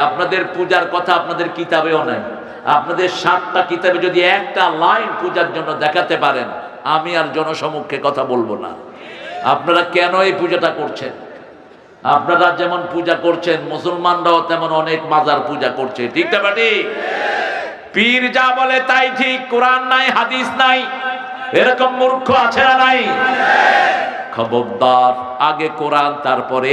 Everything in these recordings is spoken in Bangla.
আপনাদের পূজার কথা আপনাদের কিতাবেও নাই। আপনাদের 7টা কিতাবে যদি একটা লাইন পূজার জন্য দেখাতে পারেন, আমি আর জনসমক্ষে কথা বলবো না। আপনারা কেন এই পূজাটা করছেন? আপনারা যেমন পূজা করছেন, মুসলমানরাও তেমন অনেক মাজার পূজা করছে, ঠিক না বাটি? পীর যা বলে তাই ঠিক, কোরআন নাই, হাদিস নাই, এরকম মূর্খ আছে না নাই? খবরদার, আগে কোরআন তারপরে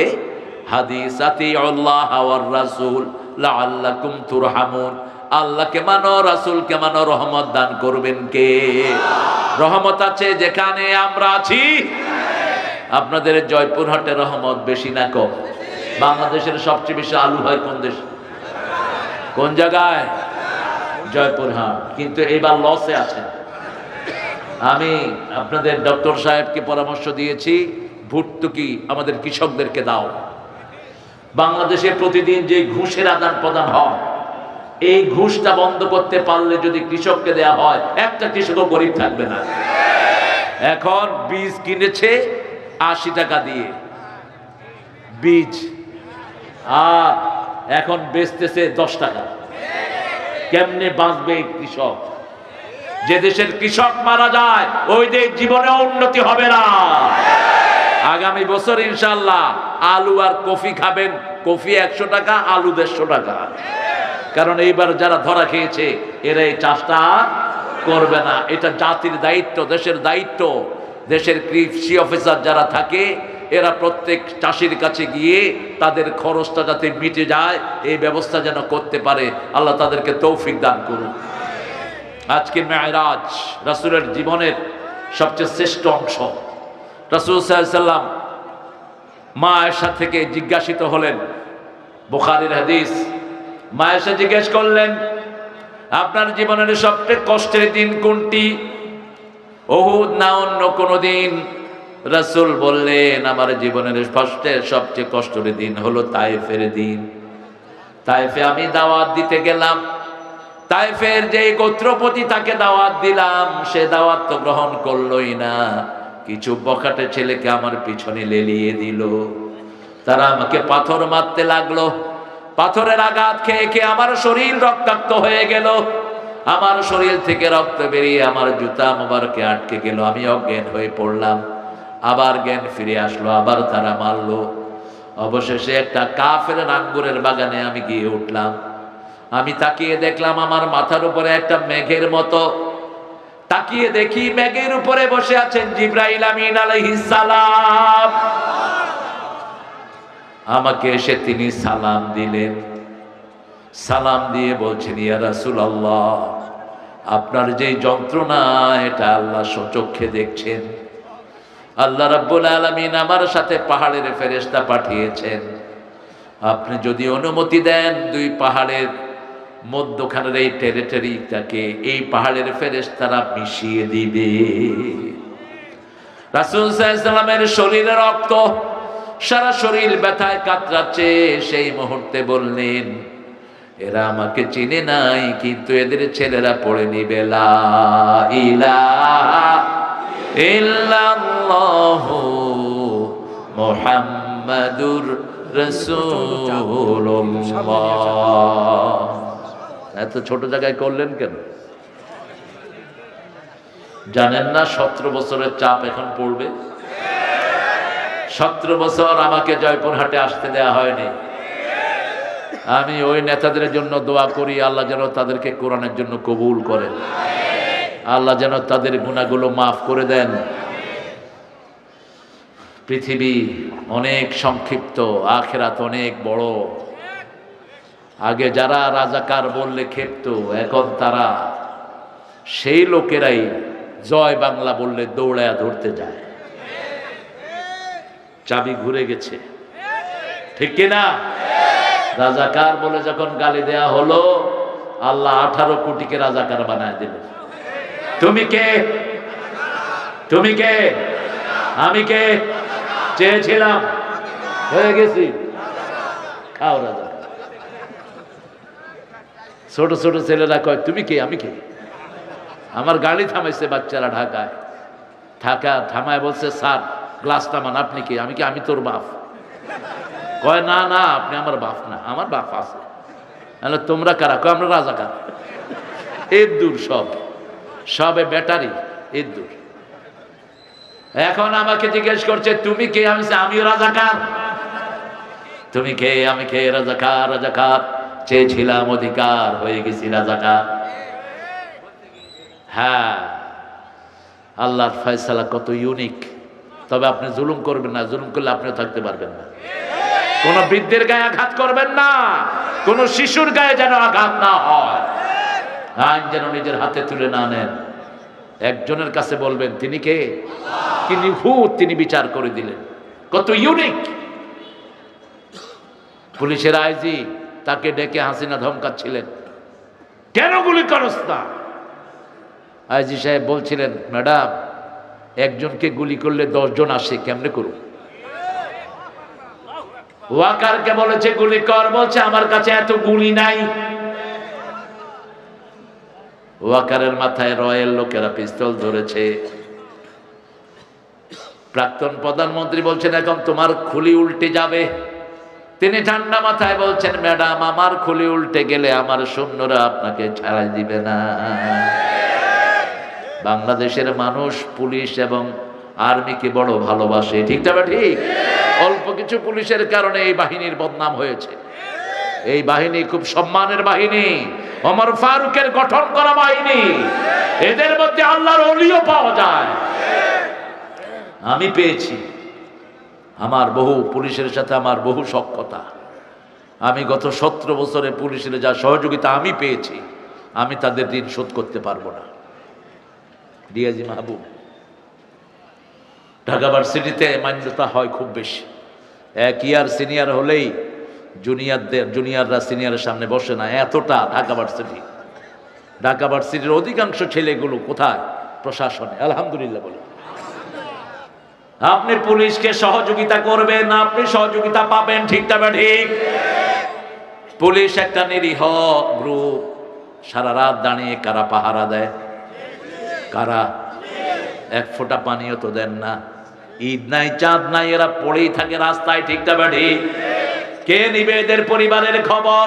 হাদিস। আতিউল্লাহ ওয়ার রাসূল লাআল্লাকুম তুরহামুন। আল্লাহকে মানো, রাসূলকে মানো, রহমত দান করবেন কে? রহমত আছে যেখানে আমরা আছি। আপনাদের জয়পুরহাটে রহমত বেশি না কম? বাংলাদেশের সবচেয়ে বেশি আলু হয় কোন দেশ, কোন জায়গায়? জয়পুরহাট। কিন্তু এবার লসে আছে। আমি আপনাদের ডক্টর সাহেবকে পরামর্শ দিয়েছি, ভর্তুকি আমাদের কৃষকদেরকে দাও। বাংলাদেশে প্রতিদিন যে ঘুষের আদান প্রদান হয়, এই ঘুষটা বন্ধ করতে পারলে যদি কৃষককে দেয়া হয়, একটা কৃষকও গরিব থাকবে না। এখন বীজ কিনেছে 80 টাকা দিয়ে বীজ, আর এখন বেচতেছে 10 টাকা। কেমনে বাঁচবে কৃষক? যে দেশের কৃষক মারা যায়, ওই দেশ জীবনে উন্নতি হবে না। আগামী বছর ইনশাআল্লাহ আলু আর কফি খাবেন, কফি 100 টাকা, আলু 150 টাকা। কারণ এইবার যারা ধরা খেয়েছে এরা এই চাষটা করবে না। এটা জাতির দায়িত্ব, দেশের দায়িত্ব। দেশের কৃষি অফিসার যারা থাকে, এরা প্রত্যেক চাষির কাছে গিয়ে তাদের খরচটা যাতে মিটে যায়, এই ব্যবস্থা যেন করতে পারে। আল্লাহ তাদেরকে তৌফিক দান করুন। আজকে মেরাজ রাসূলের জীবনের সবচেয়ে শ্রেষ্ঠ অংশ। রাসূল সাল্লাল্লাহু আলাইহি সাল্লাম মা আয়েশা থেকে জিজ্ঞাসিত হলেন, বুখারীর হাদিস। মা আয়েশা জিজ্ঞেস করলেন, আপনার জীবনের সবচেয়ে কষ্টের দিন কোনটি? উহুদ না অন্য কোনো দিন? রাসূল বললেন, আমার জীবনের সবচেয়ে কষ্টের দিন হলো তায়েফের দিন। তায়েফে আমি দাওয়াত দিতে গেলাম। তায়েফের যে গোত্রপতি, তাকে দাওয়াত দিলাম, সে দাওয়াত তো গ্রহণ করলই না। কিছু বখাটে ছেলেকে আমার পিছনে লেলিয়ে দিল। তারা আমাকে পাথর মারতে লাগলো। পাথরের আঘাত খেয়ে খেয়ে আমার শরীর রক্তাক্ত হয়ে গেল। আমার শরীর থেকে রক্ত বেরিয়ে আমার জুতা মোবারকে আটকে গেল। আমি অজ্ঞান হয়ে পড়লাম। আবার জ্ঞান ফিরে আসলো, আবার তারা মারলো। অবশেষে একটা কাফের আঙ্গুরের বাগানে আমি গিয়ে উঠলাম। আমি তাকিয়ে দেখলাম আমার মাথার উপরে একটা মেঘের মতো। তাকিয়ে দেখি মেঘের উপরে বসে আছেন জিবরাইল আমিন আলাইহিস সালাম। আমাকে এসে তিনি সালাম দিলেন। সালাম দিয়ে বলছেন, ইয়া রাসূলুল্লাহ, আপনার যে যন্ত্রণা, এটা আল্লাহ স্বচক্ষে দেখছেন। আল্লাহ রাব্বুল আলামিন আমার সাথে পাহাড়ের ফেরেশতা পাঠিয়েছেন। আপনি যদি অনুমতি দেন, 2 পাহাড়ের মধ্যখানের এই টেরিটরিটাকে এই পাহাড়ের ফেরেশতারা মিশিয়ে দিবে। রাসূল সাল্লাল্লাহু আলাইহি সাল্লামের শরীরে রক্ত, সারা শরীর ব্যথায় কাতরাচ্ছে। সেই মুহূর্তে বললেন, এরা আমাকে চিনে নাই, কিন্তু এদের ছেলেরা পড়ে নিবে লা ইলাহা ইল্লাল্লাহু মুহাম্মাদুর রাসূলুল্লাহ। এত ছোট জায়গায় করলেন কেন? জানেন না 17 বছরের চাপ এখন পড়বে? 17 বছর আমাকে জয়পুরহাটে আসতে দেয়া হয়নি। আমি ওই নেতাদের জন্য দোয়া করি, আল্লাহ যেন তাদেরকে কোরআনের জন্য কবুল করেন, আল্লাহ যেন তাদের গুনাহগুলো মাফ করে দেন। পৃথিবী অনেক সংক্ষিপ্ত, আখিরাত অনেক বড়। আগে যারা রাজাকার বললে ক্ষেপ্ত, এখন তারা সেই লোকেরাই জয় বাংলা বললে দৌড়ায়া ধরতে যায়। চাবি ঘুরে গেছে, ঠিক কিনা? রাজাকার বলে যখন গালি দেয়া হলো, আল্লাহ 18 কোটিকে রাজাকার বানায় দিল। তুমি কে? তুমি কে? আমি কে? চেয়েছিলাম, হয়ে গেছি। খাও রাজা। ছোট ছোট ছেলেরা কয়, তুমি কে? আমি কে? আমার গাড়ি থামাইছে বাচ্চারা ঢাকায়। থামায় বলছে, স্যার গ্লাস থামান। আপনি কে? আমি কি? আমি তোর বাপ। কয়, না না, আপনি আমার বাপ না, আমার বাপ আছে। তোমরা কারা? আমরা রাজাকার। এর দূর সবে ব্যাটারি, এর দূর। এখন আমাকে জিজ্ঞেস করছে তুমি কে? আমিও রাজাকার। তুমি কে? আমি কে? রাজাকার। রাজাকার চেয়েছিলাম অধিকার, হয়ে গেছি রাজাকার। হ্যাঁ, আল্লাহর ফয়সালা কত ইউনিক। তবে আপনি জুলুম করবেন না, জুলুম করলে আপনিও থাকতে পারবেন না। কোন বৃদ্ধের গায়ে আঘাত করবেন না, কোন শিশুর গায়ে যেন আঘাত না হয়, আইন যেন নিজের হাতে তুলে না নেন। একজনের কাছে বলবেন তিনি কে? কি নিখুঁত, তিনি বিচার করে দিলেন, কত ইউনিক। পুলিশের আইজি তাকে ডেকে হাসিনা ধমকাচ্ছিলেন, কেন গুলি করস না? আইজি সাহেব বলছিলেন, ম্যাডাম একজনকে গুলি করলে 10 জন আসে, কেমনে করুন? ওয়াকারকে বলেছে গুলি কর, বলছে আমার কাছে এত গুলি নাই। ওয়াকারের মাথায় রয়েল লোকেরা পিস্তল ধরেছে। প্রাক্তন প্রধানমন্ত্রী বলছেন এখন তোমার খুলি উল্টে যাবে। তিনি ঠান্ডা মাথায় বলছেন, ম্যাডাম আমার খুলি উল্টে গেলে আমার সৈন্যরা আপনাকে ছাড়াই দিবে না। বাংলাদেশের মানুষ পুলিশ এবং আর্মিকে বড় ভালোবাসে, ঠিক না? ঠিক। অল্প কিছু পুলিশের কারণে এই বাহিনীর বদনাম হয়েছে। এই বাহিনী খুব সম্মানের বাহিনী, ওমর ফারুকের গঠন করা বাহিনী। এদের মধ্যে আল্লাহর ওলিও পাওয়া যায়। আমি পেয়েছি, আমার বহু পুলিশের সাথে আমার বহু সখ্যতা। আমি গত 17 বছরে পুলিশের যা সহযোগিতা আমি পেয়েছি, আমি তাদের ঋণ শোধ করতে পারবো না। ডিআইজি মাহবুব, ঢাকা ভার্সিটিতে মান্যতা হয় খুব বেশি। 1 ইয়ার সিনিয়র হলেই জুনিয়ররা সিনিয়রের সামনে বসে না, এতটা ঢাকা ভার্সিটি। ঢাকা ভার্সিটির অধিকাংশ ছেলেগুলো কোথায়? প্রশাসনে। আলহামদুলিল্লাহ বলে। আপনি পুলিশকে সহযোগিতা করবেন, আপনি সহযোগিতা পাবেন, ঠিক না? ঠিক। পুলিশ একটা নিরীহ গ্রুপ, সারা রাত দাঁড়িয়ে কারা পাহারা দেয়? কারা? 1 ফোঁটা পানিও তো দেন না। ঈদ নাই, চাঁদ নাই, এরা পড়েই থাকে রাস্তায়, ঠিক না? ঠিক। কে নিবে এদের পরিবারের খবর?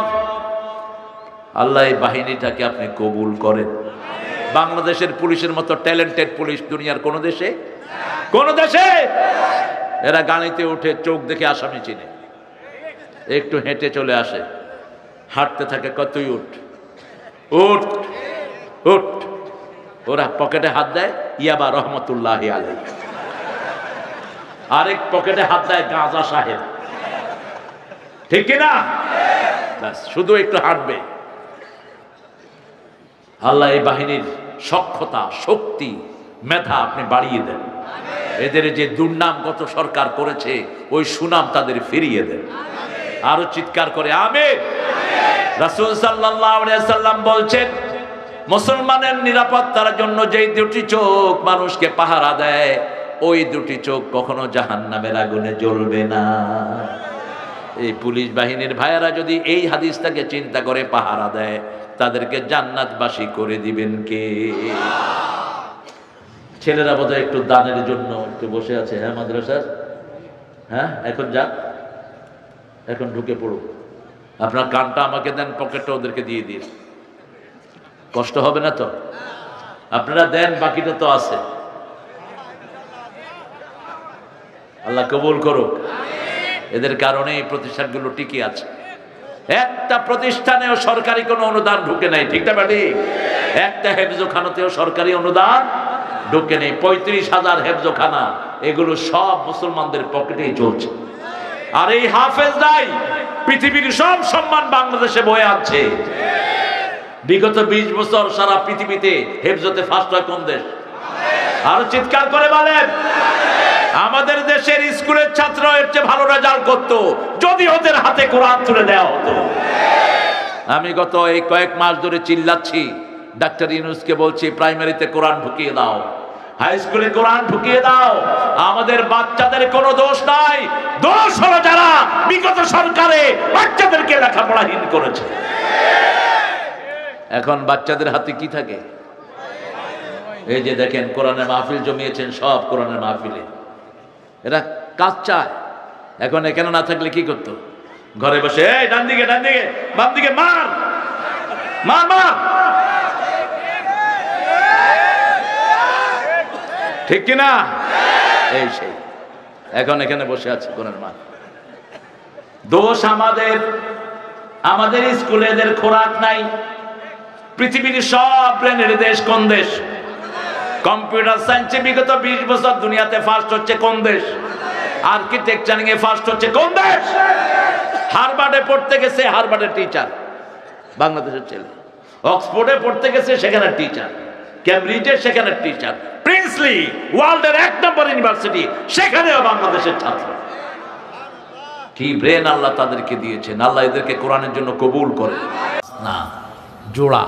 আল্লাহ এই বাহিনীটাকে আপনি কবুল করেন। বাংলাদেশের পুলিশের মতো ট্যালেন্টেড পুলিশ দুনিয়ার কোন দেশে? কোন দেশে? এরা গাড়িতে উঠে চোখ দেখে আসামি চিনে, একটু হেঁটে চলে আসে, হাঁটতে থাকে, কতই উঠ উঠ উঠ। ওরা পকেটে হাত দেয়, ইয়াবা রহমতুল্লাহ আলাইহি। আরেক পকেটে হাত দেয়, গাঁজা সাহেব, ঠিক কিনা? শুধু একটু হাঁটবে। আল্লাহ এই বাহিনীর সক্ষমতা, শক্তি, মেধা আপনি বাড়িয়ে দেন। এদের যে দুর্নাম গত সরকার করেছে, ওই সুনাম তাদের ফিরিয়ে দেন। আরো চিৎকার করে আমিন। রাসূল সাল্লাল্লাহু আলাইহি ওয়াসাল্লাম বলছেন, মুসলমানের নিরাপত্তার জন্য যেই 2টি চোখ মানুষকে পাহারা দেয়, ওই 2টি চোখ কখনো জাহান্নামের আগুনে জ্বলবে না। এই পুলিশ বাহিনীর ভাইয়েরা যদি এই হাদিসটাকে চিন্তা করে পাহারা দেয়, তাদেরকে জান্নাতবাসী করে দিবেন কে? ছেলেরা বোধহয় একটু দানের জন্য একটু বসে আছে। হ্যাঁ মাদ্রাসার, হ্যাঁ এখন যাক, এখন ঢুকে পড়ুক। আপনার কানটা আমাকে দেন, পকেটটা ওদেরকে দিয়ে দিন, কষ্ট হবে না তো? আপনারা দেন, বাকিটা তো আছে। আল্লাহ কবুল করুক। এদের কারণে এই প্রতিষ্ঠানগুলো টিকে আছে। একটা প্রতিষ্ঠানেও সরকারি কোনো অনুদান ঢুকে নাই, ঠিক না? ঠিক। একটা হেফজোখানাতেও সরকারি অনুদান ঢুকে নেই। 35,000 হেফজোখানা, এগুলো সব মুসলমানদের পকেটেই চলছে। আর এই হাফেজরাই পৃথিবীর সব সম্মান বাংলাদেশে বয়ে আনছে। বিগত 20 বছর সারা পৃথিবীতে হেফজতে ফার্স্ট হয় কোন দেশ? আরো চিৎকার করে বলেন। আমাদের দেশের স্কুলের ছাত্র এর চেয়ে ভালো রেজাল্ট করতো যদি ওদের হাতে কোরআন তুলে দেওয়া হতো। আমি গত এই কয়েক মাস ধরে চিল্লাচ্ছি, ডাক্তার ইউনূসকে বলছি প্রাইমারিতে কোরআন ঢুকিয়ে দাও, হাই স্কুলে কোরআন ঢুকিয়ে দাও। আমাদের বাচ্চাদের কোনো দোষ নাই, দোষ হলো যারা বিগত সরকারে বাচ্চাদেরকে লেখাপড়াহীন করেছে। এখন বাচ্চাদের হাতে কি থাকে? এই যে দেখেন কোরআনের মাহফিল জমিয়েছেন, সব কোরআনের মাহফিলে এরা কাজ চায়। এখন এখানে না থাকলে কি করতো? ঘরে বসে এই ডান দিকে বাম দিকে মার, মার মার, ঠিক কিনা? এই সেই এখন এখানে বসে আছে কোনের মা। দোষ আমাদের, আমাদের স্কুলে এদের খোরাক নাই। পৃথিবীর সব ব্রেনের দেশ কোন দেশ? কম্পিউটার সায়েন্সে বিগত 20 বছর দুনিয়াতে ফার্স্ট হচ্ছে কোন দেশ? আর্কিটেকচারিং এ ফার্স্ট হচ্ছে কোন দেশ? হার্ভার্ডে পড়তে গেছে, হার্ভার্ডের টিচার বাংলাদেশের ছেলে। অক্সফোর্ডে পড়তে গেছে, সেখানে টিচার। ক্যামব্রিজে, সেখানে টিচার। প্রিন্সলি, ওয়ার্ল্ডের 1 নম্বর ইউনিভার্সিটি, সেখানেও বাংলাদেশের ছাত্র। কি ব্রেন আল্লাহ তাদেরকে দিয়েছেন। আল্লাহ এদেরকে কোরআনের জন্য কবুল করে না। জোড়া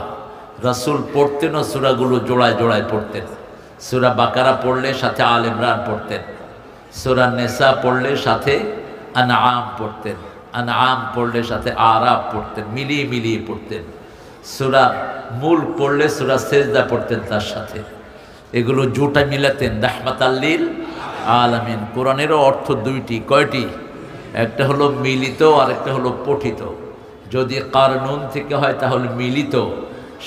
রাসূল পড়তেন, সূরাগুলো জোড়ায় জোড়ায় পড়তেন। সূরা বাকারা পড়লে সাথে আল ইমরান পড়তেন, সূরা নিসা পড়লে সাথে আনআম পড়তেন, আনআম পড়লে সাথে আরাফ পড়তেন, মিলিয়ে মিলিয়ে পড়তেন। সূরা মুলক পড়লে সূরা সেজদা পড়তেন তার সাথে। এগুলো জোটা মিলাতেন, রাহমাতাল লিল আলামিন। কোরআনেরও অর্থ দুইটি। কয়টি? একটা হলো মিলিত, আর একটা হলো পঠিত। যদি কারনুন থেকে হয় তাহলে মিলিত।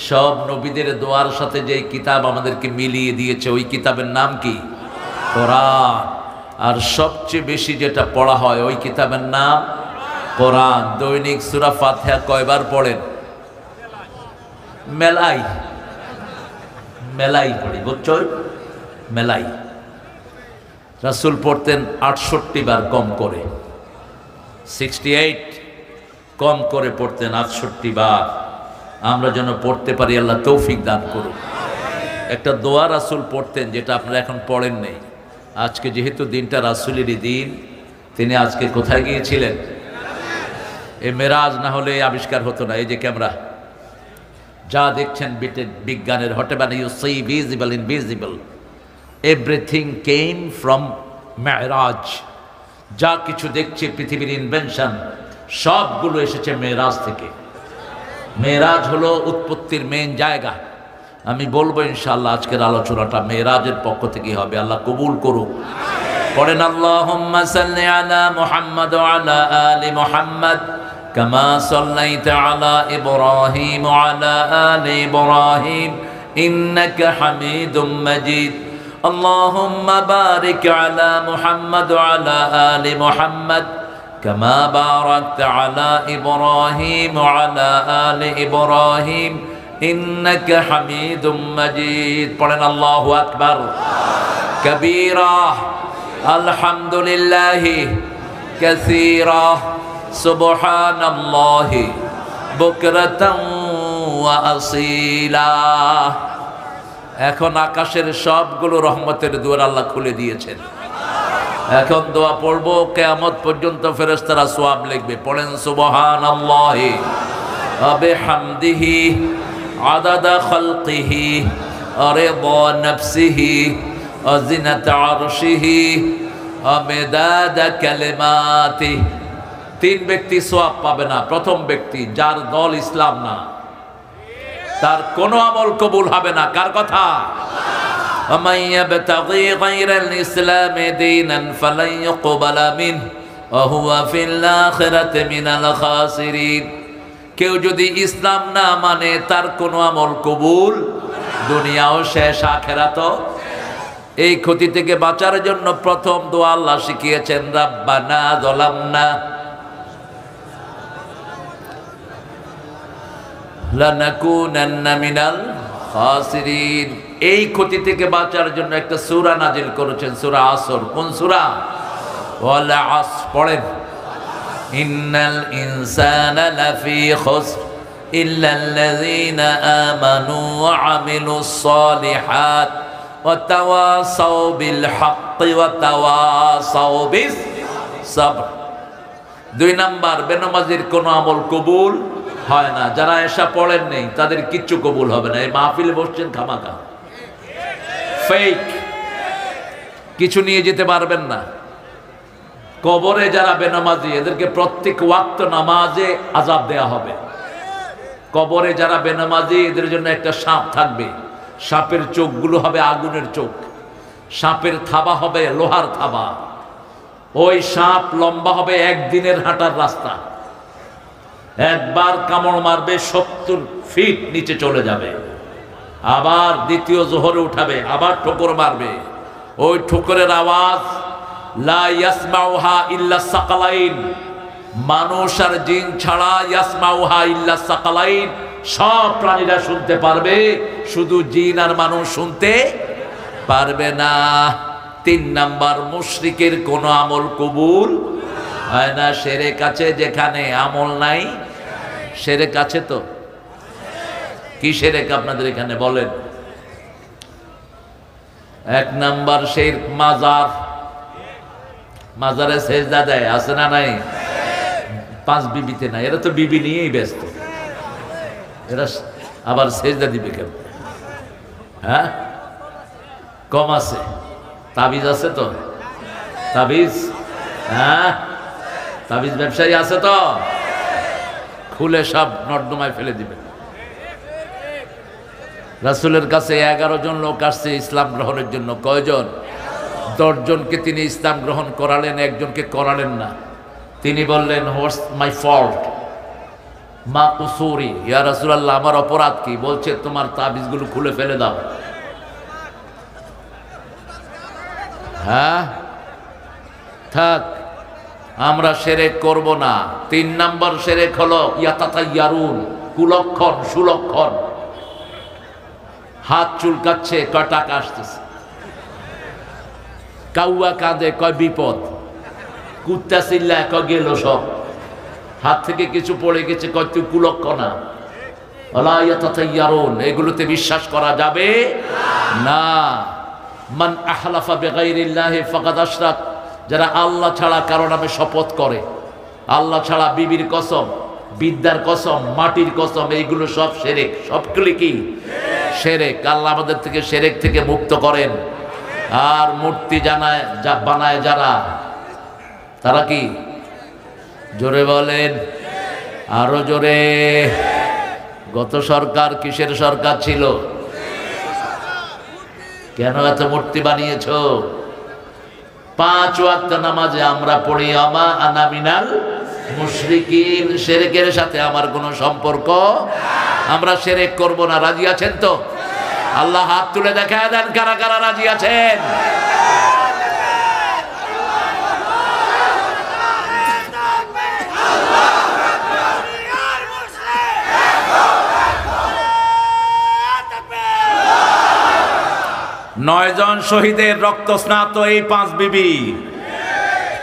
সব নবীদের দোয়ার সাথে যে কিতাব আমাদেরকে মিলিয়ে দিয়েছে, ওই কিতাবের নাম কি? কোরআন। আর সবচেয়ে বেশি যেটা পড়া হয় ওই কিতাবের নাম কোরআন। দৈনিক সূরা ফাতিহা কয়বার পড়েন? মেলাই মেলাই পড়ি, বুঝছো? মেলাই। রাসূল পড়তেন 68 বার, কম করে 68, কম করে পড়তেন 68 বার। আমরা যেন পড়তে পারি, আল্লাহ তৌফিক দান করুন। একটা দোয়া রাসূল পড়তেন, যেটা আপনারা এখন পড়েন নেই। আজকে যেহেতু দিনটা রাসূলেরই দিন, তিনি আজকে কোথায় গিয়েছিলেন? এই মেরাজ না হলে এই আবিষ্কার হতো না। এই যে ক্যামেরা, যা দেখছেন বিজ্ঞানের হটেবানি, you see visible invisible, everything came from মেরাজ। যা কিছু দেখছি পৃথিবীর ইনভেনশন, সবগুলো এসেছে মেরাজ থেকে। মেরাজ হলো উৎপত্তির মেন জায়গা। আমি বলবো ইনশাআল্লাহ আজকের আলোচনাটা মেরাজের পক্ষ থেকে হবে। আল্লাহ কবুল করুক। পড়েন আল্লাহুম্মা সাল্লি আলা মুহাম্মাদ ওয়া আলা আলি মুহাম্মাদ কামা সাল্লাইতা আলা ইব্রাহিম ওয়া আলা আলি ইব্রাহিম ইন্নাকা হামিদুম মাজিদ। আল্লাহুম্মা বারিক আলা মুহাম্মাদ ওয়া আলা আলি মুহাম্মাদ কামা বারাকতা আলা ইব্রাহিম ওয়া আলা আলি ইব্রাহিম ইন্নাকা হামিদুম মাজিদ। পড়েন আল্লাহু আকবার কবীরা, আলহামদুলিল্লাহি কাসীরা, সুবহানাল্লাহি বুকরাতান ওয়া আসীলা। এখন আকাশের সবগুলো রহমতের দুয়ার আল্লাহ খুলে দিয়েছেন। এখন দোয়া পড়বো, কিয়ামত পর্যন্ত ফেরেশতারা সওয়াব লিখবে। পড়েন সুবহানাল্লাহি ওয়া বিহামদিহি আদাদা খালকিহি রিদা নাফসিহি ওয়া জিনাতা আরশিহি ওয়া মিদাদা কালিমাতিহি। 3 ব্যক্তি সওয়াব পাবে না। প্রথম ব্যক্তি, যার দল ইসলাম না, তার কোনো আমল কবুল হবে না। কার কথা? ومن يبتغي غير الإسلام دينا فلن يقبل منه وهو في الآخرة من الخاسرين। কেউ যদি ইসলাম না মানে, তার কোনো আমল কবুল, দুনিয়াও শেষ, আখিরাতও। এই ক্ষতি থেকে বাঁচার জন্য প্রথম দোয়া আল্লাহ শিখিয়েছেন, রাব্বানা যালামনা লানাকুনান্না মিনাল খাসিরিন। এই ক্ষতি থেকে বাঁচার জন্য একটা সূরা নাজিল করেছেন, সূরা আসর। কোন সূরা? ওয়াল আসর। পড়েন, ইন্নাল ইনসানা লাফি খুসর ইল্লাল্লাযীনা আমানু ওয়া আমিলুস সালিহাত ওয়া তাওয়াসাউ বিল হাক্কি ওয়া তাওয়াসাউ বিস সাবর। 2 নাম্বার, বেনামাজির কোনো আমল কবুল হয় না। যারা এসা পড়েন নেই, তাদের কিচ্ছু কবুল হবে না। এই মাহফিলে বসছেন খামাকা, ফেক, কিছু নিয়ে যেতে পারবেন না। কবরে যারা বেনামাজি, এদেরকে প্রত্যেক ওয়াক্ত নামাজে আযাব দেয়া হবে। কবরে যারা বেনামাজি, এদের জন্য একটা সাপ থাকবে। সাপের চোখগুলো হবে আগুনের চোখ, সাপের থাবা হবে লোহার থাবা। ওই সাপ লম্বা হবে 1 দিনের হাঁটার রাস্তা। একবার কামড় মারবে 70 ফিট নিচে চলে যাবে, আবার দ্বিতীয় জোহরে উঠাবে, আবার ঠোকর মারবে। ওই ঠোকরের আওয়াজ লা ইয়াসমাউহা ইল্লা সাকালাইন, মানুষ আর জিন ছাড়া ইয়াসমাউহা ইল্লা সাকালাইন, সব প্রাণীরা শুনতে পারবে, শুধু জিন আর মানুষ শুনতে পারবে না। 3 নাম্বার, মুশরিকের কোনো আমল কবুল হয় না। শিরক আছে যেখানে, আমল নাই। শিরক আছে তো, কি শিরক আপনাদের এখানে বলেন? 1 নাম্বার শিরক মাজার, মাজারে সেজদা দেয়, আছে না নাই? 5 বিবিতে নাই, এরা তো বিবি নিয়েই ব্যস্ত, এরা আবার সেজদা দিবে কেন? হ্যাঁ, কম আছে। তাবিজ আছে তো, তাবিজ, হ্যাঁ তাবিজ ব্যবসায়ী আছে তো, খুলে সব নর্দমায় ফেলে দিবে। রাসূলের কাছে 11 জন লোক আসছে ইসলাম গ্রহণের জন্য। কয়জন? 10 জনকে তিনি ইসলাম গ্রহণ করালেন, একজনকে করালেন না। তিনি বললেন, হোয়াটস মাই ফল্ট, মা কুসুরি, ইয়া রাসূলুল্লাহ, আমার অপরাধ কি? বলছে, তোমার তাবিজগুলো খুলে ফেলে দাও। হ্যাঁ, থাক, আমরা শিরক করব না। 3 নাম্বার শিরক হলো ইয়াতাতাইয়ারুন, কুলক্ষণ সুলক্ষণ, হাত চুলকাচ্ছে, কয় টাকা আসতেছে, কাউয়া কাঁদে, কয় বিপদ, কুত্তা চিল্লায়, কয় গেল সব, হাত থেকে কিছু পড়ে গেছে, কয় তুই কুলক্ষণা। ওয়ালা ইয়াতাতাইয়ারুন, এগুলোতে বিশ্বাস করা যাবে না। মান আহলাফা বিগাইরিল্লাহি ফাকাদ আশরাক, যারা আল্লাহ ছাড়া কারো নামে শপথ করে, আল্লাহ ছাড়া বিবির কসম, বিদ্যার কসম, মাটির কসম, এইগুলো সব শিরক। সবগুলি কি? শিরক। আল্লাহ আমাদের থেকে শিরক থেকে মুক্ত করেন। আর মূর্তি বানায় যারা, তারা কি? জোরে বলেন, আরো জোরে। গত সরকার কিসের সরকার ছিল? কেন এত মূর্তি বানিয়েছ? 5 ওয়াক্ত নামাজে আমরা পড়ি আমা আনা মিনাল মুশরিকিন, শিরকের সাথে আমার কোনো সম্পর্ক, আমরা শিরক করব না। রাজি আছেন তো? আল্লাহ হাত তুলে দেখায় দেন কারা কারা রাজি আছেন। নয় জন শহীদের রক্ত স্নাত এই 5 বিবি,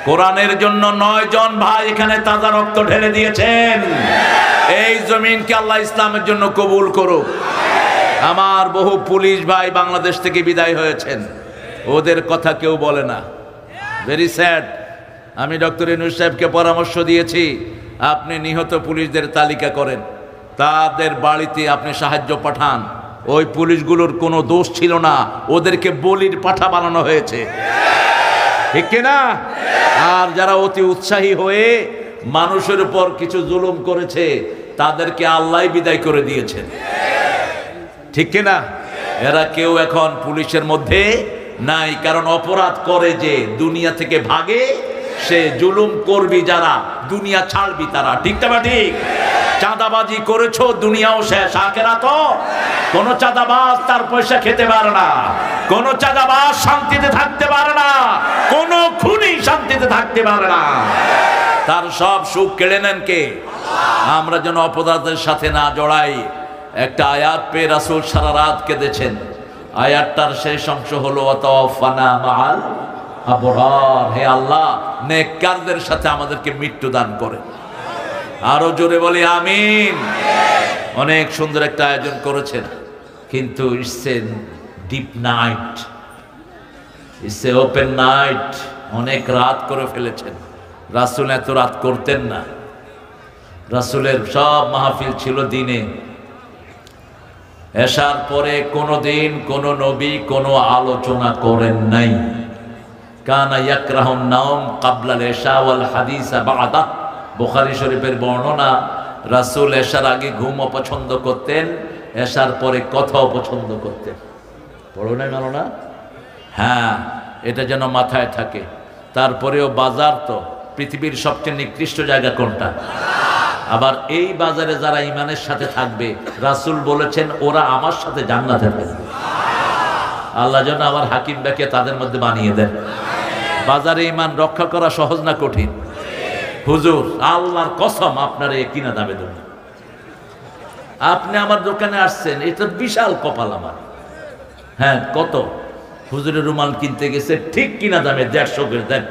কোরআনের জন্য 9 জন ভাই এখানে তাজা রক্ত ঢেলে দিয়েছেন। এই জমিনকে আল্লাহ ইসলামের জন্য কবুল করুক। আমার বহু পুলিশ ভাই বাংলাদেশ থেকে বিদায় হয়েছেন, ওদের কথা কেউ বলে না। Very sad. আমি ডক্টর ইউনূস সাহেবকে পরামর্শ দিয়েছি, আপনি নিহত পুলিশদের তালিকা করেন, তাদের বাড়িতে আপনি সাহায্য পাঠান। ওই পুলিশগুলোর কোনো দোষ ছিল না, ওদেরকে বলির পাঠা বানানো হয়েছে, ঠিক কিনা? আর যারা অতি উৎসাহী হয়ে মানুষের উপর কিছু জুলুম করেছে, তাদেরকে আল্লাহ বিদায় করে দিয়েছেন, ঠিক কিনা? এরা কেউ এখন পুলিশের মধ্যে নাই, কারণ অপরাধ করে যে দুনিয়া থেকে ভাগে, সে জুলুম করবি যারা, দুনিয়া ছাড়বি তারা, ঠিক না? ঠিক। চাঁদাবাজি করেছো, দুনিয়াও শেষ, আখিরাতও। কোন চাঁদাবাজ তার পয়সা খেতে পারে না, কোন চাঁদাবাজ শান্তিতে থাকতে পারে না, কোন খুনি শান্তিতে থাকতে পারে না, তার সব সুখ কেড়ে নেন কে? আমরা যেন অপরাধের সাথে না জড়াই। একটা আয়াত পেয়ে রাসূল সারা রাত কেঁদেছেন। আয়াতটার শেষ অংশ হলো ওয়াতাওয়াফানা মাআল আবরার, হে আল্লাহ নেককারদের সাথে আমাদেরকে মৃত্যু দান করেন। আরো জোরে বলি আমিন। অনেক সুন্দর একটা আয়োজন করেছেন, কিন্তু it's a deep night, it's a open night. অনেক রাত করে ফেলেছেন। রাসূল এত রাত করতেন না, রাসূলের সব মাহফিল ছিল দিনে। এশার পরে কোনো দিন কোনো নবী কোনো আলোচনা করেন নাই। কানা ইয়াকরাহুন নাওম ক্বাবলাল ইশা ওয়াল হাদিস বা'দা, বুখারী শরীফের বর্ণনা। রাসূল এশার আগে ঘুম অপছন্দ করতেন, এশার পরে কথা অপছন্দ করতেন। পড়ো নাই মানো না? হ্যাঁ, এটা যেন মাথায় থাকে। তারপরেও বাজার তো পৃথিবীর সবচেয়ে নিকৃষ্ট জায়গা কোনটা? আবার এই বাজারে যারা ইমানের সাথে থাকবে, রাসূল বলেছেন ওরা আমার সাথে জান্নাতে যাবে। আল্লাহ যেন আমার হাকিম ব্যাকে তাদের মধ্যে বানিয়ে দেন। বাজারে ইমান রক্ষা করা সহজ না কঠিন? হুজুর আল্লাহর কসম আপনার এই কিনা দামে দেব, আপনি আমার দোকানে আসছেন, এটা বিশাল কপাল আমার। হ্যাঁ কত? হুজুরের রুমাল কিনতে গেছে, ঠিক কিনা দামে 150 করে দেন।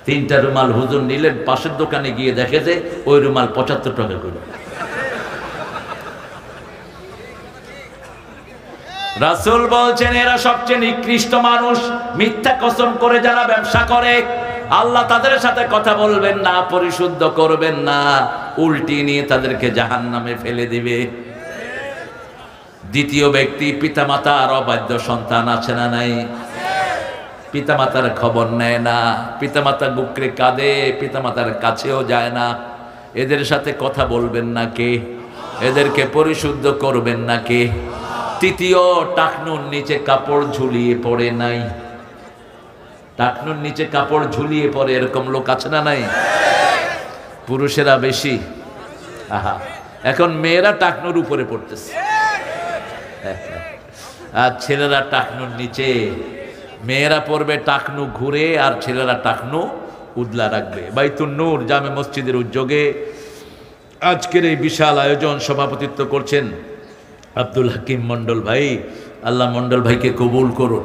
3টা রুমাল হুজুর নিলেন, পাশের দোকানে গিয়ে দেখে যে ওই রুমাল 75 টাকা করে। রাসূল বলছেন এরা সবচেয়ে নিকৃষ্ট মানুষ। মিথ্যা কসম করে যারা ব্যবসা করে, আল্লাহ তাদের সাথে কথা বলবেন না, পরিশুদ্ধ করবেন না, উল্টি নিয়ে তাদেরকে জাহান্নামে ফেলে দিবে। দ্বিতীয় ব্যক্তি, পিতামাতার অবাধ্য সন্তান আছে না নাই? পিতামাতার খবর নেয় না, পিতামাতা বুকরে কাঁদে, পিতামাতার কাছেও যায় না। এদের সাথে কথা বলবেন না কে? এদেরকে পরিশুদ্ধ করবেন না কে? তৃতীয়, টাকনুর নিচে কাপড় ঝুলিয়ে পড়ে নাই। টাকনুর নিচে কাপড় ঝুলিয়ে পড়ে এরকম লোক আছে না নাই? পুরুষেরা বেশি। আহা, এখন মেয়েরা টাকনুর উপরে পড়তেছে আর ছেলেরা টাকনুর নিচে। মেয়েরা পড়বে টাকনু ঘুরে আর ছেলেরা টাকনু উদলা রাখবে। বাইতুন নূর জামে মসজিদের উদ্যোগে আজকের এই বিশাল আয়োজন সভাপতিত্ব করছেন আব্দুল হাকিম মন্ডল ভাই। আল্লাহ মন্ডল ভাইকে কবুল করুন,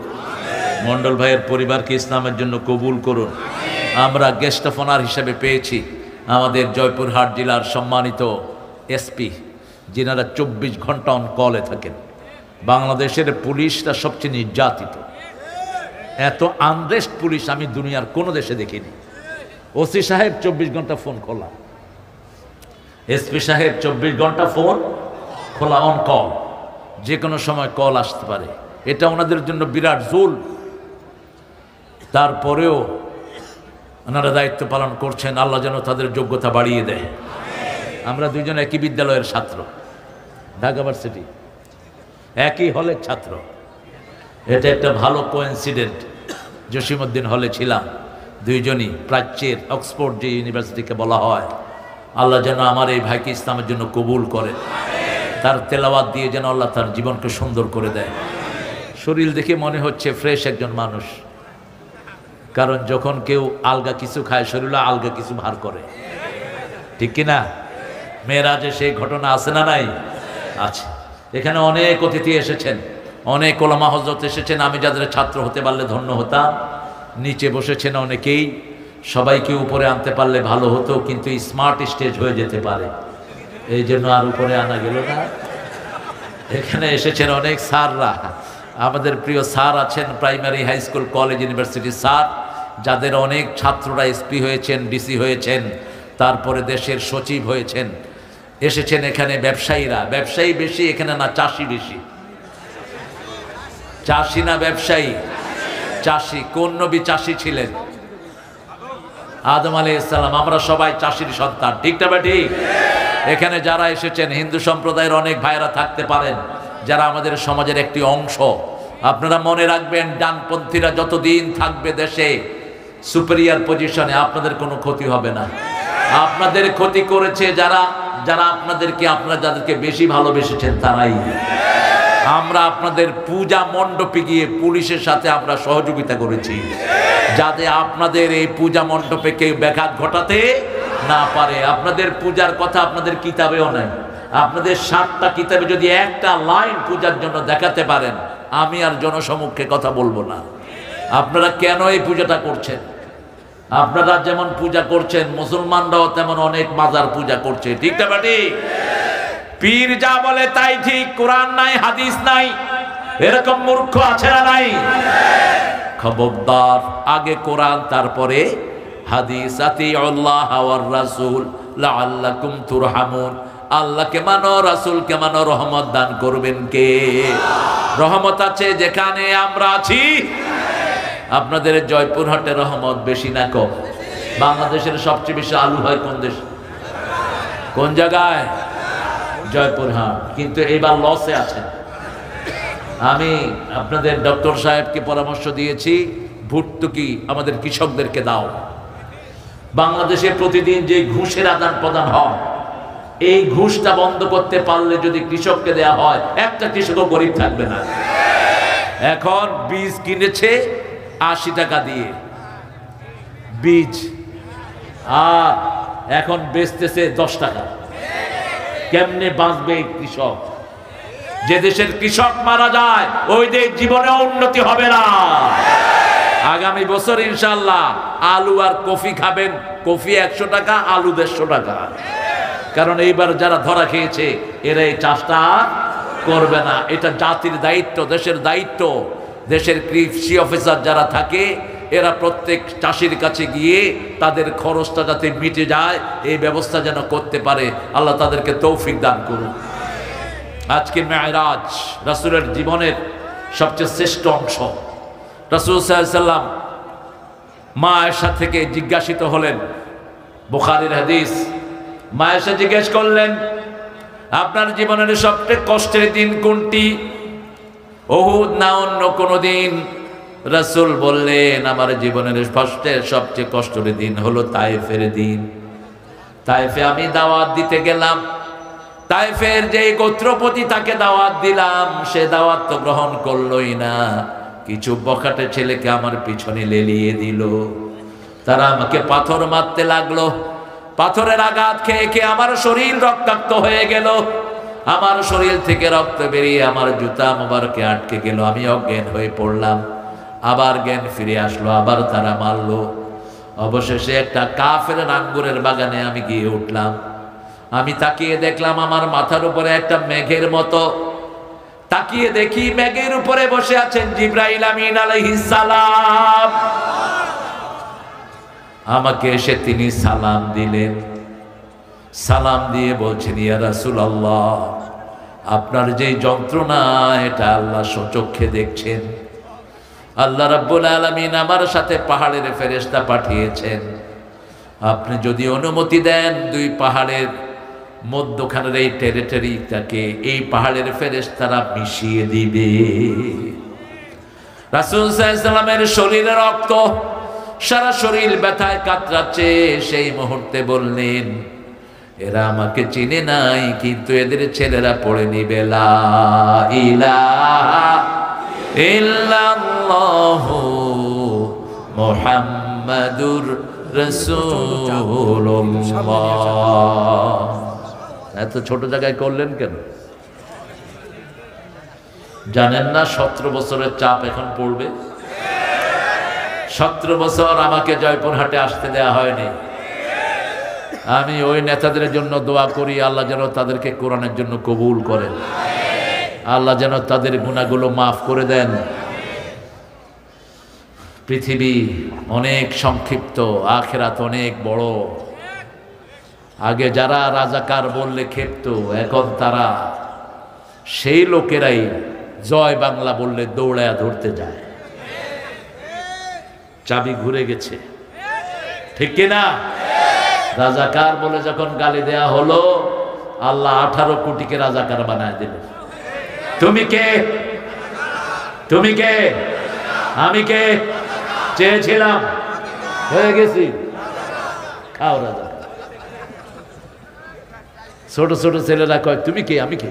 মন্ডল ভাইয়ের পরিবারকে ইসলামের জন্য কবুল করুন। আমরা গেস্ট অফ অনার হিসেবে পেয়েছি আমাদের জয়পুরহাট জেলার সম্মানিত এসপি, যিনারা 24 ঘন্টা অন কলে থাকেন। বাংলাদেশের পুলিশরা সবচেয়ে নির্যাতিত, এত আনরেস্ট পুলিশ আমি দুনিয়ার কোনো দেশে দেখিনি। ওসি সাহেব 24 ঘন্টা ফোন খোলা, এসপি সাহেব 24 ঘন্টা ফোন খোলা, অন কল, যে কোনো সময় কল আসতে পারে। এটা ওনাদের জন্য বিরাট জুল। তারপরেও ওনারা দায়িত্ব পালন করছেন, আল্লাহ যেন তাদের যোগ্যতা বাড়িয়ে দেয়। আমরা দুইজন একই বিদ্যালয়ের ছাত্র, ঢাকা ভার্সিটি, একই হলের ছাত্র। এটা একটা ভালো কোইন্সিডেন্ট। জসিমউদ্দিন হলে ছিলাম দুইজনই, প্রাচ্যের অক্সফোর্ড যে ইউনিভার্সিটিকে বলা হয়। আল্লাহ যেন আমার এই ভাইকে ইসলামের জন্য কবুল করে, তার তেলাওয়াত দিয়ে যেন আল্লাহ তার জীবনকে সুন্দর করে দেয়। শরীর দেখে মনে হচ্ছে ফ্রেশ একজন মানুষ, কারণ যখন কেউ আলগা কিছু খায় শরীরে আলগা কিছু ভার করে, ঠিক কিনা? মেরাজে সেই ঘটনা আছে না নাই? আছে। এখানে অনেক অতিথি এসেছেন, অনেক ওলামা হযরত এসেছেন। আমি যাদের ছাত্র হতে পারলে ধন্য হতাম। নিচে বসেছেন অনেকেই, সবাইকে উপরে আনতে পারলে ভালো হতো, কিন্তু স্মার্ট স্টেজ হয়ে যেতে পারে, এই জন্য আর উপরে আনা গেল না। এখানে এসেছেন অনেক স্যাররা, আমাদের প্রিয় স্যার আছেন, primary high school college university sir, যাদের অনেক ছাত্ররা এসপি হয়েছেন, ডিসি হয়েছেন, তারপরে দেশের সচিব হয়েছেন। এসেছেন এখানে ব্যবসায়ীরা, ব্যবসায়ী বেশি এখানে না চাষি বেশি? চাষি না ব্যবসায়ী? চাষি। কোন নবী চাষি ছিলেন? আদম আলাইহিস সালাম। আমরা সবাই চাষির সন্তান, ঠিক না ঠিক? এখানে যারা এসেছেন হিন্দু সম্প্রদায়ের অনেক ভাইরা থাকতে পারেন, যারা আমাদের সমাজের একটি অংশ। আপনারা মনে রাখবেন, ডানপন্থীরা যতদিন থাকবে দেশে সুপিরিয়র পজিশনে, আপনাদের কোনো ক্ষতি হবে না। আপনাদের ক্ষতি করেছে যারা যারা আপনাদেরকে, আপনারা যাদেরকে বেশি ভালোবেসেছেন তারাই। আমরা আপনাদের পূজা মণ্ডপে গিয়ে পুলিশের সাথে আমরা সহযোগিতা করেছি, যাতে আপনাদের এই পূজা মণ্ডপে কেউ ব্যাঘাত ঘটাতে না পারে। আপনাদের পূজার কথা আপনাদের কিতাবেও নাই। আপনাদের 7টা কিতাবে যদি একটা লাইন পূজার জন্য দেখাতে পারেন, আমি আর জনসমক্ষে কথা বলবো না। আপনারা কেন এই পূজাটা করছেন? আপনারা যেমন পূজা করছেন, মুসলমানরাও তেমন অনেক মাজার পূজা করছে, ঠিক না ঠিক? পীর যা বলে তাই ঠিক, কোরআন নাই, হাদিস নাই, এরকম মূর্খ আছে না নাই? খবরদার, আগে কোরআন তারপরে হাদিস। আতিউল্লাহ ওয়ার রাসূল লাআল্লাকুম তুরহামুন। আল্লাহকে মানো, রাসূলকে মানো, রহমত দান করবেন কে? রহমত আছে যেখানে আমরা আছি। আপনাদের জয়পুরহাটে রহমত বেশি না কম? বাংলাদেশের সবচেয়ে বেশি আলু হয় কোন দেশ? কোন জায়গায়? জয়পুরহাট। কিন্তু এবার লসে আছেন। আমি আপনাদের ডক্টর সাহেবকে পরামর্শ দিয়েছি, ভর্তুকি আমাদের কৃষকদেরকে দাও। বাংলাদেশে প্রতিদিন যে ঘুষের আদান প্রদান হয়, এই ঘুষটা বন্ধ করতে পারলে যদি কৃষককে দেয়া হয়, একটা কৃষকও গরিব থাকবে না। এখন বীজ কিনেছে 80 টাকা দিয়ে বীজ, আর এখন বেচতেছে 10 টাকা। কেমনে বাঁচবে এই কৃষক? যে দেশের কৃষক মারা যায় ওই দেশ জীবনে উন্নতি হবে না। আগামী বছর ইনশাআল্লাহ আলু আর কফি খাবেন, কফি 100 টাকা, আলু 150 টাকা। কারণ এইবার যারা ধরা খেয়েছে এরা এই চাষটা করবে না। এটা জাতির দায়িত্ব, দেশের দায়িত্ব। দেশের কৃষি অফিসার যারা থাকে এরা প্রত্যেক চাষির কাছে গিয়ে তাদের খরচটা যাতে মিটে যায় এই ব্যবস্থা যেন করতে পারে। আল্লাহ তাদেরকে তৌফিক দান করুন। আজকে মেরাজ রাসূলের জীবনের সবচেয়ে শ্রেষ্ঠ অংশ। রাসূল সাল্লাল্লাহু আলাইহি ওয়াসাল্লাম মা আয়েশা থেকে জিজ্ঞাসিত হলেন, বুখারীর হাদিস। মা আয়েশা জিজ্ঞেস করলেন, আপনার জীবনের সবচেয়ে কষ্টের দিন কোনটি? উহুদ না অন্য কোনো দিন? রাসূল বললেন, আমার জীবনের সবচেয়ে কষ্টের দিন হলো তায়েফের দিন। তায়েফে আমি দাওয়াত দিতে গেলাম, তায়েফের যে গোত্রপতি তাকে দাওয়াত দিলাম, সে দাওয়াত তো গ্রহণ করলই না। কিছু বখাটে ছেলেকে আমার পিছনে লেলিয়ে দিল, তারা আমাকে পাথর মারতে লাগলো। পাথরের আঘাত খেয়ে খেয়ে আমার শরীর রক্তাক্ত হয়ে গেল, আমার শরীর থেকে রক্ত বেরিয়ে আমার জুতা মোবারকে আটকে গেল, আমি অজ্ঞান হয়ে পড়লাম। আবার জ্ঞান ফিরে আসলো, আবার তারা মারলো। অবশেষে একটা কাফের আঙ্গুরের বাগানে আমি গিয়ে উঠলাম। আমি তাকিয়ে দেখলাম আমার মাথার উপরে একটা মেঘের মতো, তাকিয়ে দেখি মেঘের উপরে বসে আছেন জিবরাইল আমিন আলাইহিস সালাম। আমাকে এসে তিনি সালাম দিলেন, সালাম দিয়ে বলছেন, ইয়া রাসূলুল্লাহ, আপনার যে যন্ত্রণা এটা আল্লাহ স্বচক্ষে দেখছেন। আল্লাহ রাব্বুল আলামিন আমার সাথে পাহাড়ের ফেরেশতা পাঠিয়েছেন। আপনি যদি অনুমতি দেন 2 পাহাড়ের মধ্যখানের এই টেরিটরিটাকে এই পাহাড়ের ফেরেশতারা মিশিয়ে দিবে। রাসূল সাল্লাল্লাহু আলাইহি ওয়াসাল্লামের শরীরে রক্ত, সারা শরীর ব্যথায় কাতরাচ্ছে। সেই মুহূর্তে বললেন, এরা আমাকে চিনে নাই, কিন্তু এদের ছেলেরা পড়ে নিবে লা ইলাহা ইল্লাল্লাহু মুহাম্মাদুর রাসূলুল্লাহ। এত ছোট জায়গায় করলেন কেন জানেন না? 17 বছরের চাপ এখন পড়বে। 17 বছর আমাকে জয়পুরহাটে আসতে দেয়া হয়নি। আমি ওই নেতাদের জন্য দোয়া করি, আল্লাহ যেন তাদেরকে কোরআনের জন্য কবুল করেন, আল্লাহ যেন তাদের গুনাহগুলো মাফ করে দেন। পৃথিবী অনেক সংক্ষিপ্ত, আখিরাত অনেক বড়। আগে যারা রাজাকার বললে খেপত, এখন তারা সেই লোকেরাই জয় বাংলা বললে দৌড়ায়া ধরতে যায়। চাবি ঘুরে গেছে, ঠিক কিনা? রাজাকার বলে যখন গালি দেয়া হলো, আল্লাহ 18 কোটিকে রাজাকার বানায় দিলেন। তুমি কে? তুমি কে? আমি কে? চেয়েছিলাম, হয়ে গেছি। খাও রাজা। ছোট ছোট ছেলেরা কয়, তুমি কে? আমি কে?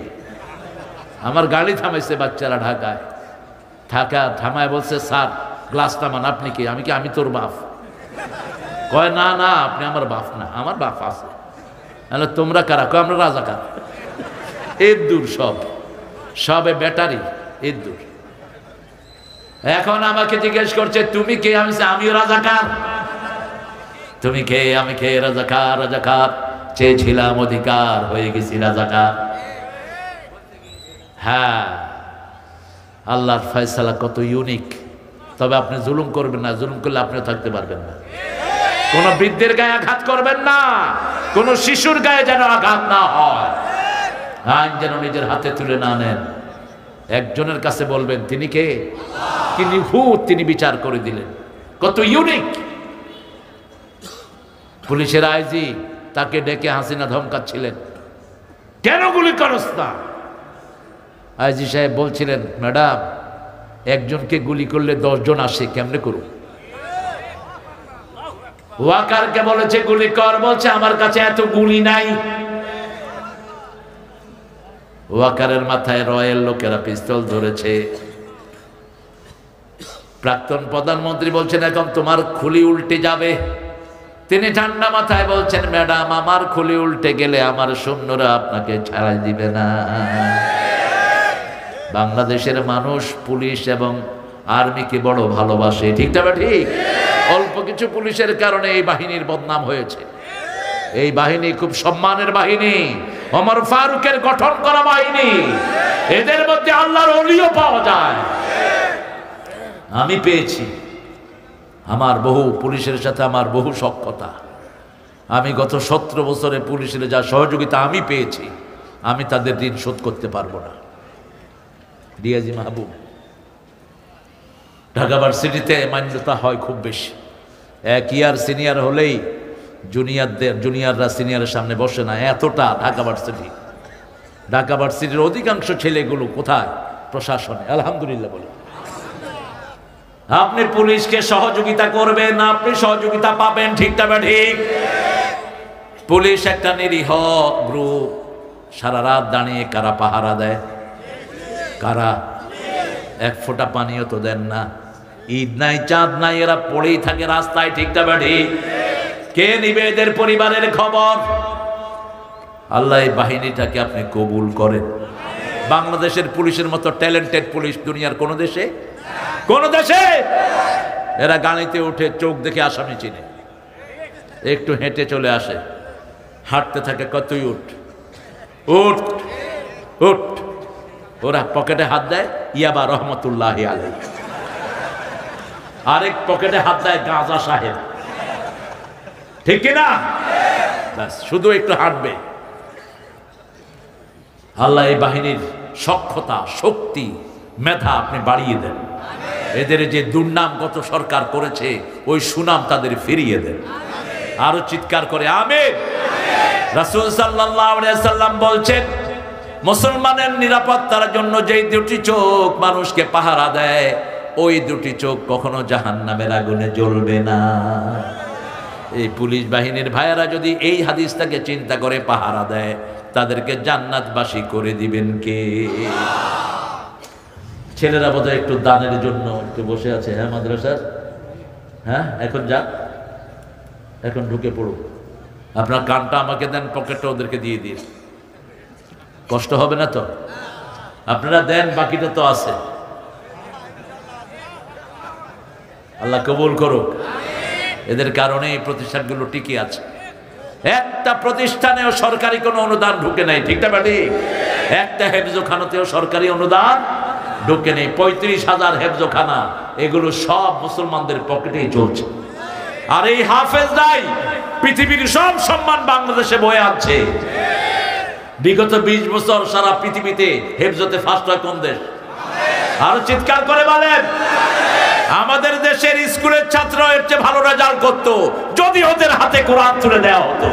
আমার গাড়ি থামাইছে বাচ্চারা ঢাকায়, থামায় বলছে, স্যার গ্লাস নামান। আপনি কি? আমি কি? আমি তোর বাপ। কয়, না না, আপনি আমার বাপ না, আমার বাপ আছে। তোমরা কারা? কয়, আমরা রাজাকার। এর দূর সবে ব্যাটারি, এর দূর। এখন আমাকে জিজ্ঞেস করছে, তুমি কে? আমিও রাজাকার। তুমি কে? আমি কে? রাজাকার। রাজাকার চেয়েছিলাম, অধিকার হয়ে গেছি রাজাকার। হ্যাঁ, আল্লাহর ফয়সালা কত ইউনিক। তবে আপনি জুলুম করবেন না, জুলুম করলে আপনিও থাকতে পারবেন না। কোন বৃদ্ধের গায়ে আঘাত করবেন না, কোন শিশুর গায়ে যেন আঘাত না হয়, আইন যেন নিজের হাতে তুলে না নেন। একজনের কাছে বলবেন, তিনি কে? কি নিখুঁত, তিনি বিচার করে দিলেন। কত ইউনিক। পুলিশের আইজি তাকে ডেকে হাসিনা ধমকাচ্ছিলেন, কেন গুলি করস না? আইজি সাহেব বলছিলেন, ম্যাডাম, একজনকে গুলি করলে 10 জন আসে, কেমনে করুন? ওয়াকারকে বলেছে গুলি কর, বলছে আমার কাছে এত গুলি নাই। ওয়াকারের মাথায় রয়েল লোকেরা পিস্তল ধরেছে। প্রাক্তন প্রধানমন্ত্রী বলছেন এখন তোমার খুলি উল্টে যাবে। তিনি ঠান্ডা মাথায় বলছেন ম্যাডাম আমার খুলি উল্টে গেলে আমার সৈন্যরা আপনাকে ছাড়াই দিবে না। বাংলাদেশের মানুষ পুলিশ এবং আর্মিকে বড় ভালোবাসে, ঠিক না ঠিক? অল্প কিছু পুলিশের কারণে এই বাহিনীর বদনাম হয়েছে। এই বাহিনী খুব সম্মানের বাহিনী, ওমর ফারুকের গঠন করা বাহিনী। এদের মধ্যে আল্লাহর ওলিও পাওয়া যায়। আমি পেয়েছি, আমার বহু পুলিশের সাথে আমার বহু সখ্যতা। আমি গত 17 বছরে পুলিশের যা সহযোগিতা আমি পেয়েছি, আমি তাদের ঋণ শোধ করতে পারবো না। রিয়াজি মাহবুব, ঢাকা ভার্সিটিতে মান্যতা হয় খুব বেশি। 1 ইয়ার সিনিয়র হলেই জুনিয়ররা সিনিয়রের সামনে বসে না, এতটা ঢাকা ভার্সিটি। ঢাকা ভার্সিটির অধিকাংশ ছেলেগুলো কোথায়? প্রশাসনে। আলহামদুলিল্লাহ বলে। আপনি পুলিশকে সহযোগিতা করবেন, আপনি সহযোগিতা পাবেন, ঠিক না ঠিক? পুলিশ একটা নিরীহ গ্রুপ, সারা রাত দাঁড়িয়ে কারা পাহারা দেয়? কারা? এক ফোঁটা পানিও তো দেন না। ঈদ নাই চাঁদ নাই, এরা পড়েই থাকে রাস্তায়, ঠিক না ঠিক? কে নিবে এদের পরিবারের খবর? আল্লাহ এই বাহিনীটাকে আপনি কবুল করেন। বাংলাদেশের পুলিশের মতো ট্যালেন্টেড পুলিশ দুনিয়ার কোন দেশে? কোন দেশে? এরা গাড়িতে উঠে চোখ দেখে আসামি চিনে, একটু হেঁটে চলে আসে, হাঁটতে থাকে, কতই উঠ উঠ উঠ। ওরা পকেটে হাত দেয় ইয়াবা রহমতুল্লাহি আলাইহি, আরেক পকেটে হাত দেয় গাজা সাহেব, ঠিক কিনা? ব্যাস, শুধু একটু হাঁটবে। আল্লাহ এই বাহিনীর সক্ষমতা, শক্তি, মেধা আপনি বাড়িয়ে দেন। এদের যে দুর্নাম গত সরকার করেছে, ওই সুনাম তাদের ফিরিয়ে দেন। আরো চিৎকার করে আমিন। রাসূল সাল্লাল্লাহু আলাইহি ওয়াসাল্লাম বলছেন, মুসলমানের নিরাপত্তার জন্য যেই দুটি চোখ মানুষকে পাহারা দেয়, ওই দুটি চোখ কখনো জাহান্নামের আগুনে জ্বলবে না। এই পুলিশ বাহিনীর ভাইয়েরা যদি এই হাদিসটাকে চিন্তা করে পাহারা দেয়, তাদেরকে জান্নাতবাসী করে দিবেন কে? ছেলেরা বোধহয় একটু দানের জন্য একটু বসে আছে। হ্যাঁ মাদ্রাসার, হ্যাঁ এখন যাক, এখন ঢুকে পড়ুন। আপনার কানটা আমাকে দেন, পকেটটা ওদেরকে দিয়ে দিন, কষ্ট হবে না তো? আপনারা দেন, বাকিটা তো আছে। আল্লাহ কবুল করুক। এদের কারণে এই প্রতিষ্ঠানগুলো টিকে আছে। একটা প্রতিষ্ঠানেও সরকারি কোনো অনুদান ঢুকে নাই, ঠিক না ঠিক? একটা হেফজোখানাতেও সরকারি অনুদান ঢুকে নেই। 35,000 হেফজোখানা, এগুলো সব মুসলমানদের পকেটেই চলছে। আর এই হাফেজরাই পৃথিবীর সব সম্মান বাংলাদেশে বয়ে আনছে। বিগত 20 বছর সারা পৃথিবীতে হেফজতে ফার্স্ট হয় কোন দেশ? আরো চিৎকার করে বলেন। আমাদের দেশের স্কুলের ছাত্র এর চেয়ে ভালো রেজাল্ট করতো যদি ওদের হাতে কোরআন তুলে দেওয়া হতো।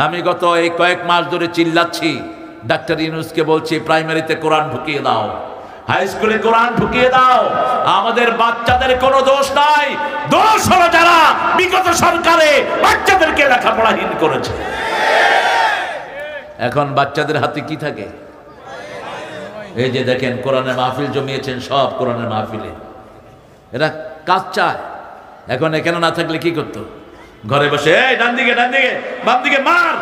আমি গত এই কয়েক মাস ধরে চিল্লাচ্ছি, ডাক্তার ইউনূসকে বলছি প্রাইমারিতে কোরআন ঢুকিয়ে দাও, হাই স্কুলে কোরআন ঢুকিয়ে দাও। আমাদের বাচ্চাদের কোনো দোষ নাই, দোষ হলো যারা বিগত সরকারে বাচ্চাদেরকে লেখাপড়াহীন করেছে। এখন বাচ্চাদের হাতে কি থাকে? এই যে দেখেন কোরআনের মাহফিল জমিয়েছেন, সব কোরআনের মাহফিলে এরা কাজ চায়। এখন এখানে না থাকলে কি করতো? ঘরে বসে এই ডান দিকে ডান দিকে বাম দিকে মার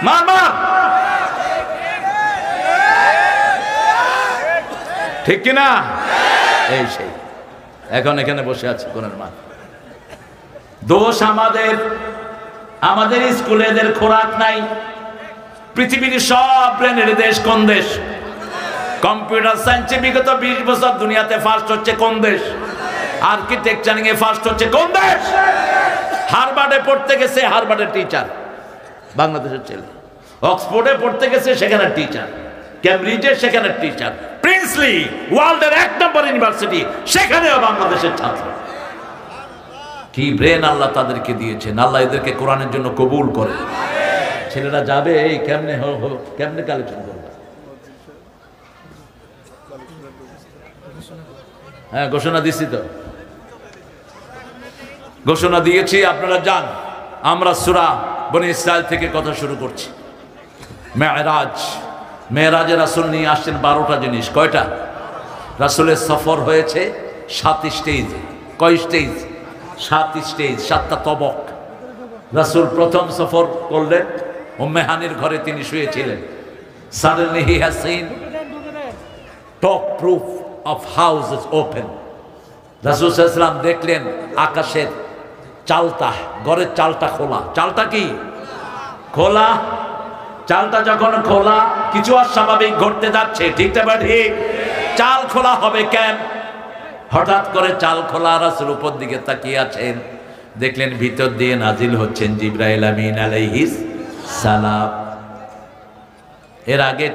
মার মার, ঠিক কিনা? এই সেই এখন এখানে বসে আছে কোরআনের মাহফিল। দোষ আমাদের, আমাদের স্কুলে এদের খোরাক নাই। পৃথিবীর সব ব্রেনের দেশ কোন দেশ? কম্পিউটার সায়েন্সে বিগত 20 বছর দুনিয়াতে ফার্স্ট হচ্ছে কোন দেশ? আর্কিটেকচারিং এ ফার্স্ট হচ্ছে কোন দেশ? হার্ভার্ডে পড়তে গেছে, হার্ভার্ডের টিচার বাংলাদেশের ছেলে। অক্সফোর্ডে পড়তে গেছে, সেখানে টিচার। ক্যামব্রিজে, সেখানে টিচার। প্রিন্সলি, ওয়ার্ল্ডের 1 নম্বর ইউনিভার্সিটি, সেখানেও বাংলাদেশের ছাত্র। কি ব্রেন আল্লাহ তাদেরকে দিয়েছেন। আল্লাহ এদেরকে কোরআনের জন্য কবুল করে। ছেলেরা যাবে এই কেমনে কেমনে কালেকশন করবে? হ্যাঁ ঘোষণা দিচ্ছি তো, ঘোষণা দিয়েছি, আপনারা যান। আমরা সূরা বনী ইসরাইল থেকে কথা শুরু করছি। মেরাজ, মেরাজে রাসূল নিয়ে আসছেন 12টা জিনিস। কয়টা? রাসূলের সফর হয়েছে 7 স্টেজ। কয় স্টেজ? 7 স্টেজ, 7টা তবক। রাসূল প্রথম সফর করলেন, উম্মে হানির ঘরে তিনি শুয়েছিলেন। Suddenly he has seen top roof of houses open. রাসূল সাল্লাল্লাহু আলাইহি ওয়াসাল্লাম দেখলেন আকাশের চালটা, ঘরের চালটা খোলা। চালটা কি? খোলা। চালটা যখন খোলা, কিছু অস্বাভাবিক ঘটতে যাচ্ছে, ঠিক না ঠিক? চাল খোলা হবে কেন? হঠাৎ করে চাল খোলা, রাসূল উপর দিকে তাকিয়ে আছেন, দেখলেন ভিতর দিয়ে নাজিল হচ্ছেন জিবরাইল আমিন আলাইহিস সালাম। এর আগে